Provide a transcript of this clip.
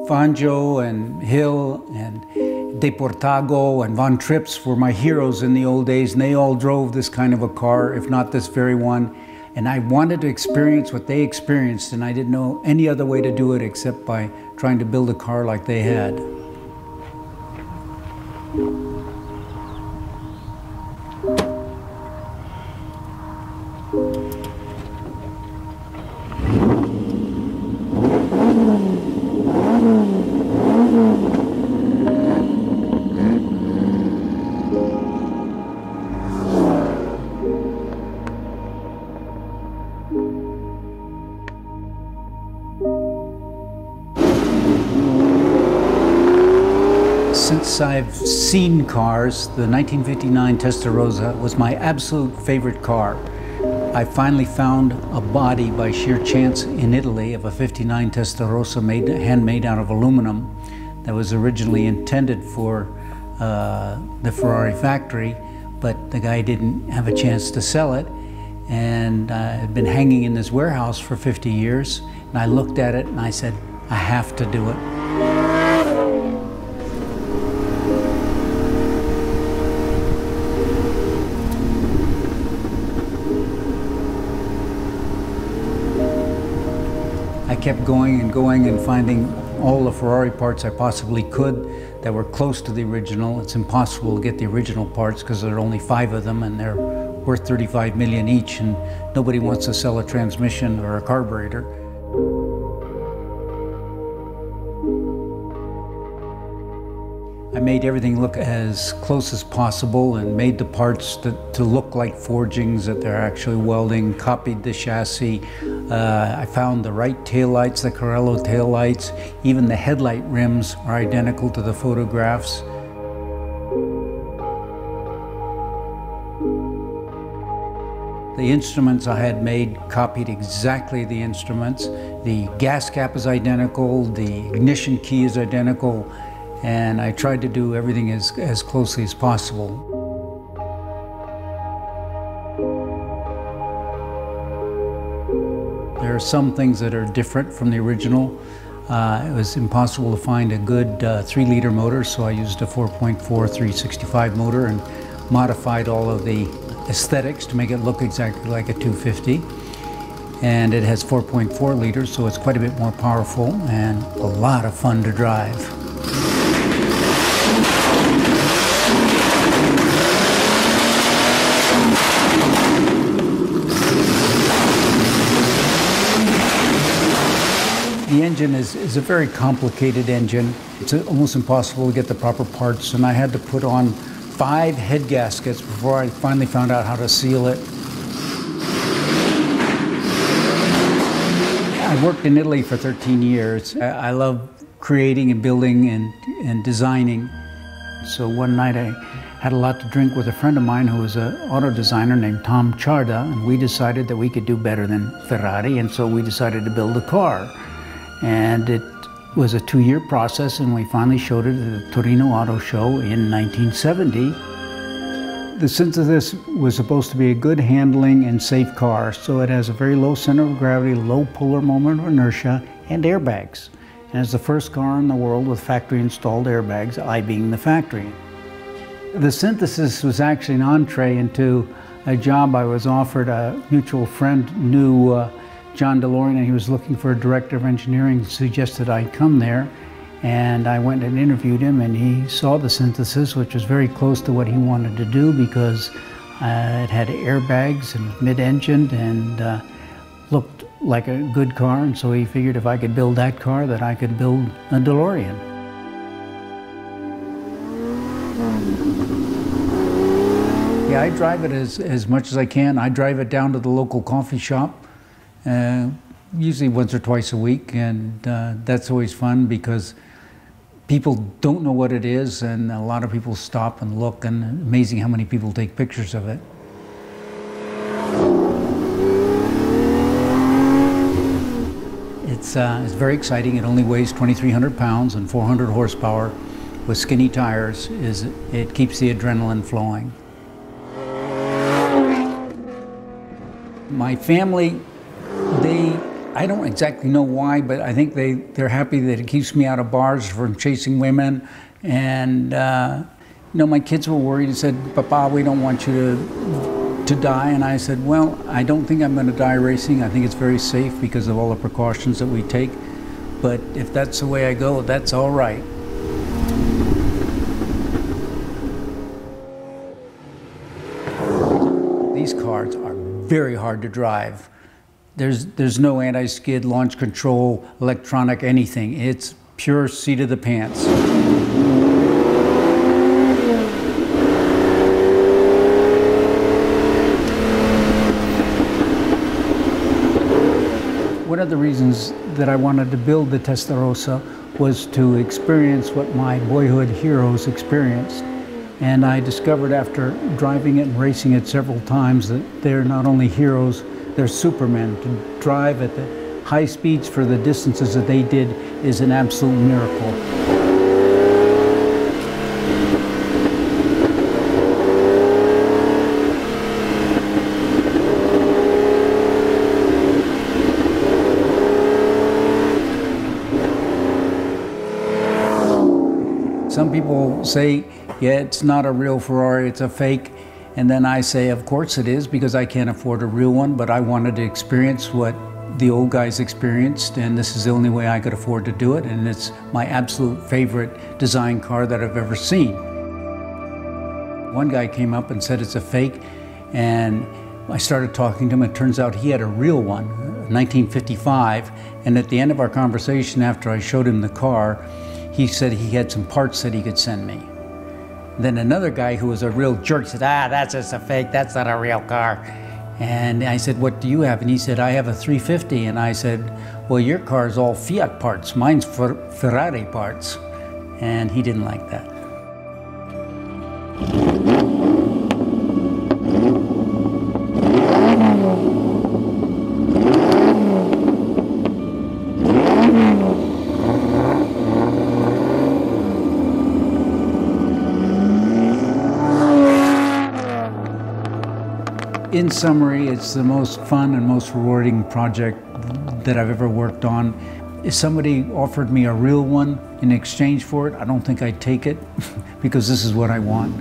Fangio and Hill and Deportago and Von Trips were my heroes in the old days, and they all drove this kind of a car, if not this very one. And I wanted to experience what they experienced, and I didn't know any other way to do it except by trying to build a car like they had. Since I've seen cars, the 1959 Testarossa was my absolute favorite car. I finally found a body by sheer chance in Italy of a 59 Testarossa handmade out of aluminum that was originally intended for the Ferrari factory, but the guy didn't have a chance to sell it, and it had been hanging in this warehouse for 50 years, and I looked at it and I said, I have to do it. I kept going and finding all the Ferrari parts I possibly could that were close to the original. It's impossible to get the original parts because there are only 5 of them and they're worth 35 million each, and nobody wants to sell a transmission or a carburetor. I made everything look as close as possible and made the parts to look like forgings that they're actually welding, copied the chassis. I found the right taillights, the Carello taillights. Even the headlight rims are identical to the photographs. The instruments I had made copied exactly the instruments. The gas cap is identical, the ignition key is identical, and I tried to do everything as closely as possible. There are some things that are different from the original. It was impossible to find a good 3-liter motor, so I used a 4.4 365 motor and modified all of the aesthetics to make it look exactly like a 250. And it has 4.4 liters, so it's quite a bit more powerful and a lot of fun to drive. The engine is a very complicated engine. It's almost impossible to get the proper parts, and I had to put on 5 head gaskets before I finally found out how to seal it. I worked in Italy for 13 years. I love creating and building and designing. So one night I had a lot to drink with a friend of mine who was an auto designer named Tom Ciarda, and we decided that we could do better than Ferrari, and so we decided to build a car. And it was a 2-year process, and we finally showed it at the Torino Auto Show in 1970. The Synthesis was supposed to be a good handling and safe car, so it has a very low center of gravity, low polar moment of inertia, and airbags. And it's the first car in the world with factory-installed airbags, I being the factory. The Synthesis was actually an entree into a job I was offered. A mutual friend knew John DeLorean, and he was looking for a director of engineering, suggested I come there, and I went and interviewed him, and he saw the Synthesis, which was very close to what he wanted to do because it had airbags and mid-engined and looked like a good car, and so he figured if I could build that car, that I could build a DeLorean. Yeah, I drive it as much as I can. I drive it down to the local coffee shop. Usually once or twice a week, and that's always fun because people don't know what it is, and a lot of people stop and look, and amazing how many people take pictures of it. It's very exciting. It only weighs 2,300 pounds and 400 horsepower with skinny tires. It keeps the adrenaline flowing. My family, they I don't exactly know why, but I think they're happy that it keeps me out of bars from chasing women. And you know, my kids were worried and said, "Papa, we don't want you to die." And I said, well, I don't think I'm going to die racing. I think it's very safe because of all the precautions that we take. But if that's the way I go, that's all right. These cars are very hard to drive. There's no anti-skid, launch control, electronic, anything. It's pure seat of the pants. One of the reasons that I wanted to build the Testarossa was to experience what my boyhood heroes experienced. And I discovered after driving it and racing it several times that they're not only heroes, they're supermen. To drive at the high speeds for the distances that they did is an absolute miracle. Some people say, yeah, it's not a real Ferrari, it's a fake. And then I say, of course it is, because I can't afford a real one, but I wanted to experience what the old guys experienced, and this is the only way I could afford to do it, and it's my absolute favorite design car that I've ever seen. One guy came up and said it's a fake, and I started talking to him. It turns out he had a real one, 1955, and at the end of our conversation, after I showed him the car, he said he had some parts that he could send me. Then another guy who was a real jerk said, that's just a fake, that's not a real car. And I said, what do you have? And he said, I have a 350. And I said, well, your car is all Fiat parts, mine's Ferrari parts. And he didn't like that. In summary, it's the most fun and most rewarding project that I've ever worked on. If somebody offered me a real one in exchange for it, I don't think I'd take it because this is what I want.